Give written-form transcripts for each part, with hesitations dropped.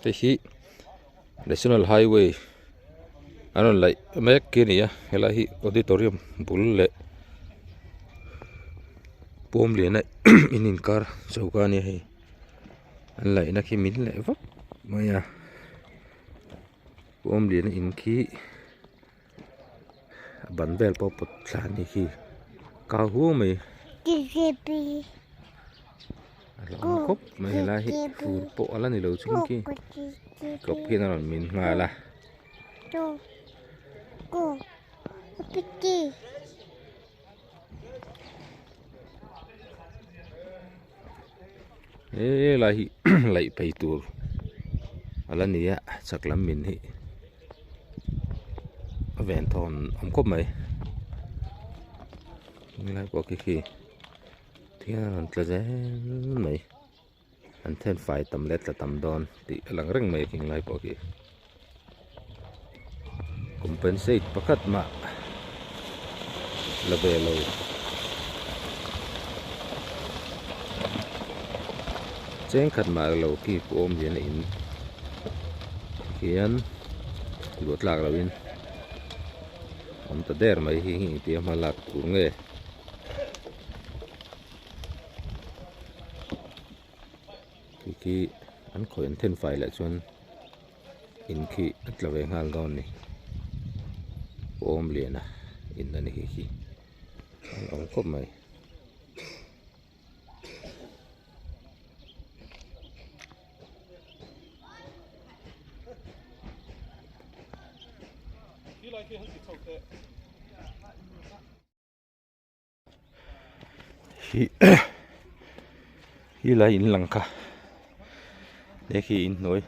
Cái hi National Highway anh lại mấy cái này hay là hi auditorium bul lệ bom liền này in car sau cái này hay anh lại nó khi mình lại vấp mà bom liền in khi bắn bel po pot san này khi cao hú mày lòng cốc mày là hi phù bộ là này lâu chung khi cốc khi nào mình mà là ê là hi lại bay tour là này chắc lắm mình hi vẹn thon ông cốc mày mình lại có cái khi thì là thế mày anh thêm phải tầm lết là tầm đòn thì lần rừng mày kinh lại có cái compensate pakat ma là về lâu chén khát mà lâu khi ôm gì này khiến luộc lạc là bên ông ta đẻ mày hi thì mà lạc cũng nghe khi anh khỏi anh thêm phải lại chuan in khi là về ngal đòn này ôm liền in đây khi ông cốp mày hi là in lăng cả để khi in nói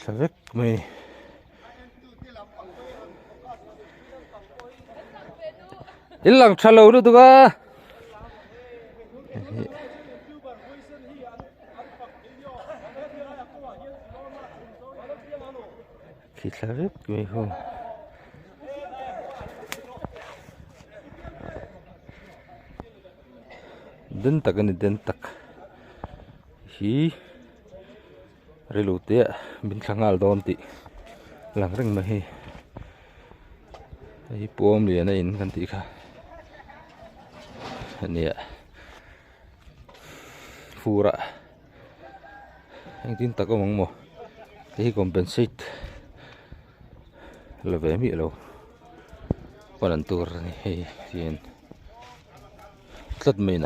cái vết mày in lăng trả lâu được à khi là vết mày không đến tắc anh đến tắc hi relute bin thangal don ti lang reng ma hi hi pom lian in kan ti kha ania fura anh tin ta có mong mo hi compensate là về mi lo còn ăn tour này hi tiền tất mình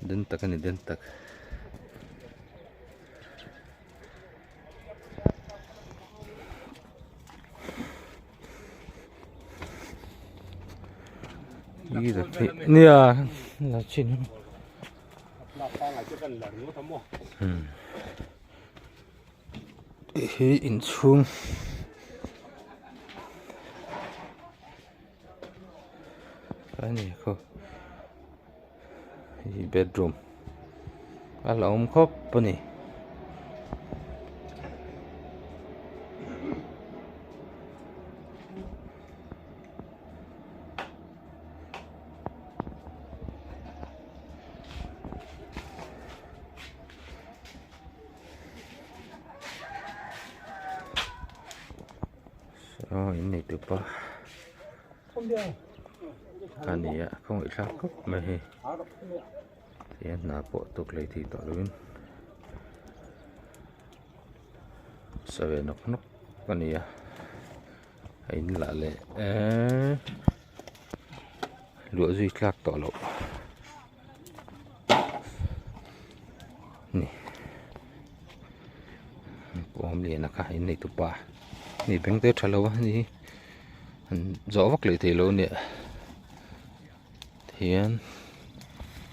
đến tắc anh đến tắc đi được thì nè là chuyện hi in chung cái này không hi bedroom hlauhawm khop pani ini tu pa anh không phải sao cốc mà thì anh là bộ tục lấy thì tỏ luôn sao về nó con này anh là lệ lúa duy lạc tỏ lộ nè hôm nay là cái này tụ ba nè bánh tết trả lâu gì rõ vắc lại thì lâu nè thì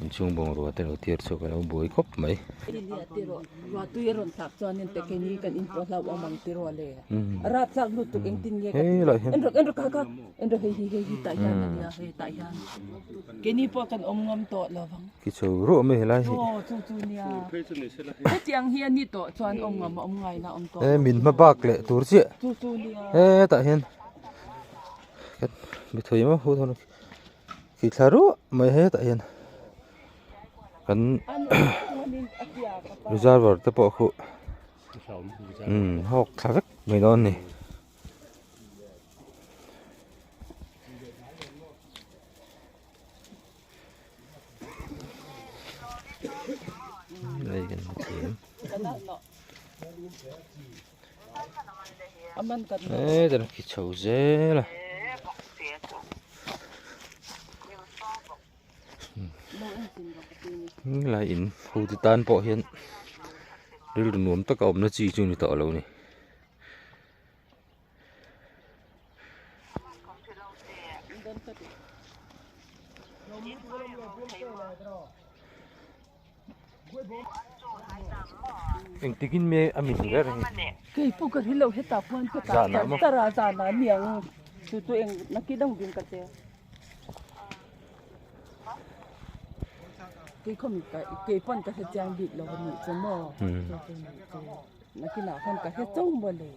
in chung bong ro te no tiar so ka lo boi khop mai Ilia tiro wa tu yeron thak chuan in tekeni kan in polau amang tiro le rat sak lu tu eng tin nge ka enro ka enro he ta yan ania he ta yan keni po kan ngam to lawang ki chu ro me lai hi chu nia he tiang hian ni to chuan ngam ngai na to min ma bak le tur chi chu nia ta hian mi thoi ma hu thon ki tharu mai he ta hian kan reservoir te po khu hok thak mai don ni đây gần thêm đấy là cái chậu dế là là in hù thì tan bỏ hiện đây là nuông tất cả nó chi chung thì tỏ lâu này anh tikin me amin ra rồi cái phụ cái lâu hết tao phân cái ta ra ra là miệng tụi em nó kia đông điên cái cái không cái phân cái hết trang bị là mình cho mò nó kia nào phân cái hết trông bờ lề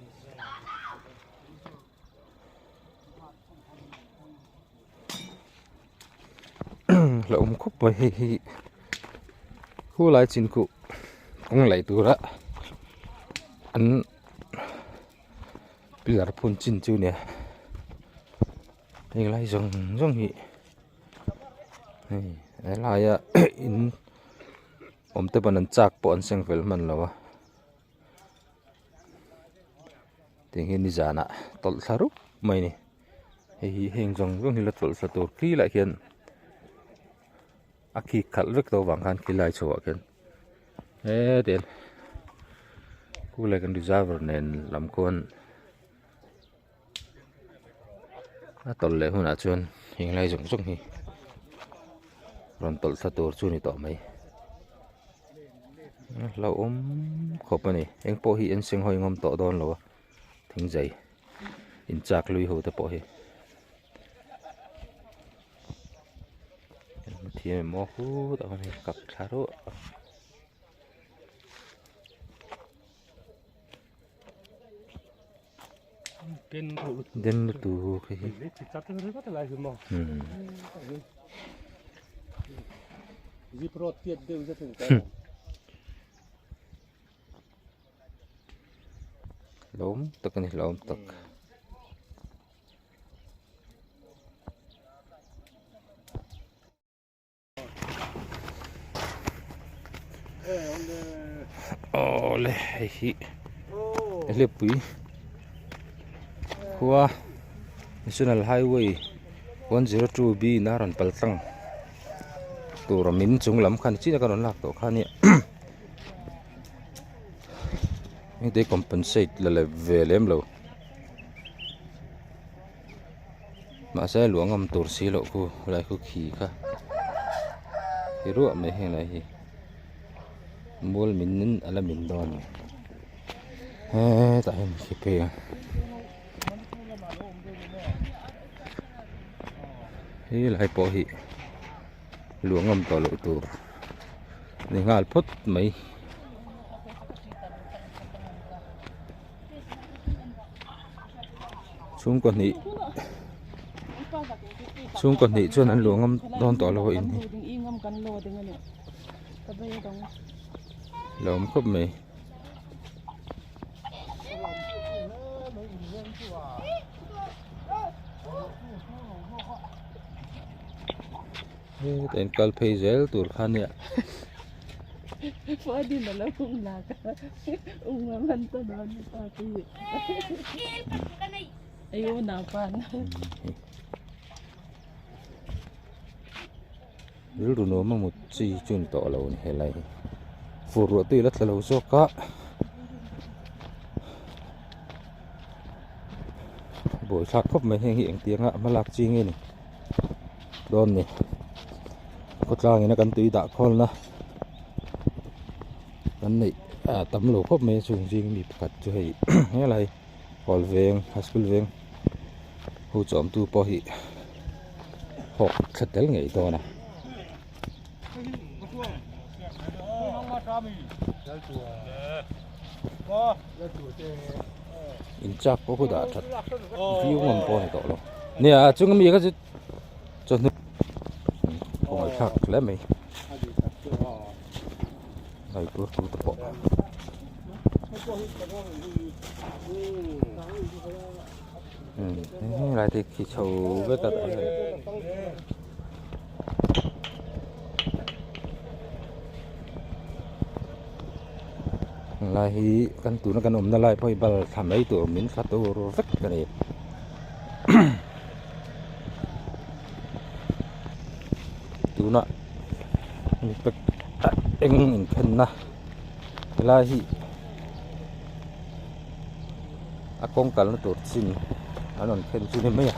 là khúc vậy khu lại chín cụ cũng lại từ đó anh bây giờ phun chín chú nè đây lại giống gì này lại in tập anh chắc bọn sinh viên mình là tiếng hình đi giả nè tol saruk mày nè hình giống như là tol satur khi lại hiện aki khal rek to wang kan kilai chawa ken ten ku le kan reservoir nen lam kon a tol le huna chuan hing lai jong jong hi ron tol sa tur chu ni to mai hlauhawm khop ani eng po hi en sing hoi ngom to don lo thing jai in chak lui ho te po hi thì mò khu tao này cặp khá đó đến từ cái lốm tắc này lốm tắc laih Hliappui khua National Highway 102B naran paltang tur min chung lam khan chi na kan lak to khan ni mi te compensate la velem lo ma sa luangam tur si lo ku lai khu khi kha hi ru me he lai hi mol min ala min don ta hem khi pe hi lai po hi luangam to lo tur ni ngal phot mai chung kon ni chuan an luangam don to lo in lom khop mai ten kal phei zel tur khan ya phơi đi mà nó cũng là man to đó như ta thì ayo nào pan ru no ma một chi chun to lo ni helai fu ro ti la lo so ka bồi thác khop mai hiện tiếng ạ mà lạc chi nghe này đòn này có trang nó cần tùy đã con na cái này tấm lỗ khớp mấy dùng riêng bị cắt cho hay nghe lại còn vàng high school vàng hỗ trợ tu bỏ hi học thật đấy ngày to nè in chắc có đã thật view ngầm po này to luôn nè chúng mình cái cho nó còn khác lắm mày này tôi tập bộ lại thì khi sầu với cả lại kan tu nó kan nó lại phải bal tham ấy tụi mình phát đồ rất cái này tu nó anh khen na lại con cần nó tụt xin nó khen chú nên mấy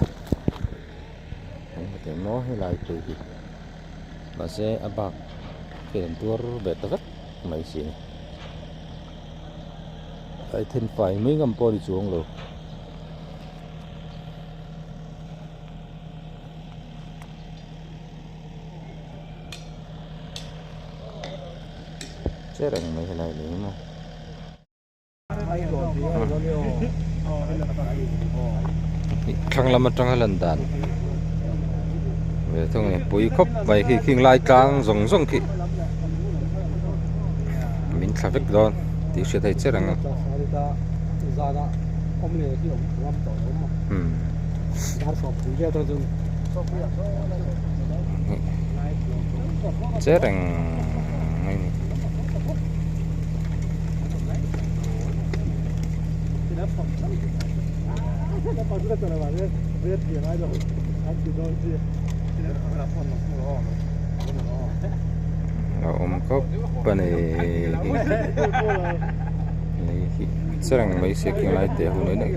cái nó hay lại từ gì và sẽ bạc khen tua bệt rất mấy xí ai thêm phải mấy ngâm po đi xuống rồi chết rồi mấy cái này nữa mà khăng lắm trong hai lần đàn về thôi này bùi khóc vậy khi khi lại trang rồng rồng khi mình phải biết rồi thì sẽ thấy chết rồi chết rồi hlauhawm có bên này sẽ là mấy sự kiện lại để hôm nay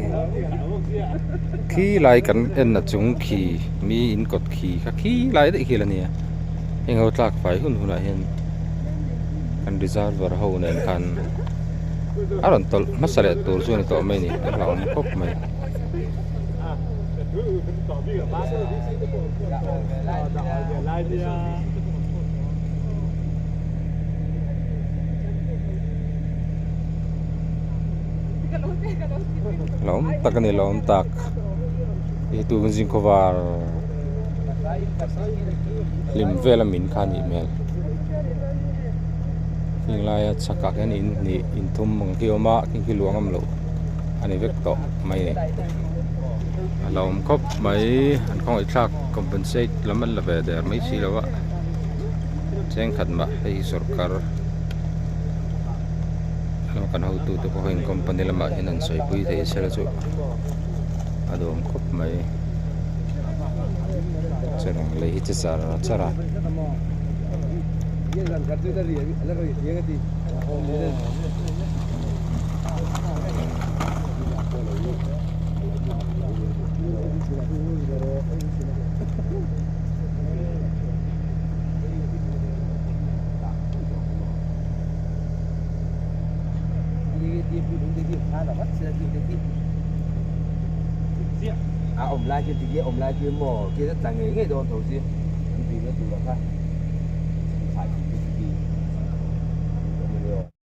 khi lại cần em là chúng khi mi in cột khi lại đấy khi là nè anh hậu trạc phải hun lại hiện anh đi ra vào hậu này kan aron tol masale tol zo ni to mai ni hlauhawm khop mai hlauhawm tak ni hlauhawm tak itu benzin kovar lim vela min khan email kinh lai chaka kan in thum mang ki oma ki luang am lo ani vek to mai ne hlauhawm khop mai an khong i thak compensate lamal la ve der mai si lawa thenkhat ma hei sarkar lo kan ho tu to ko hin company lama hin an Saitual thei sela chu adom khop mai cherang laih chi chara ông lai trên kia ông lai kia mò kia rất là nghề đồ thầu gì vì nó từ là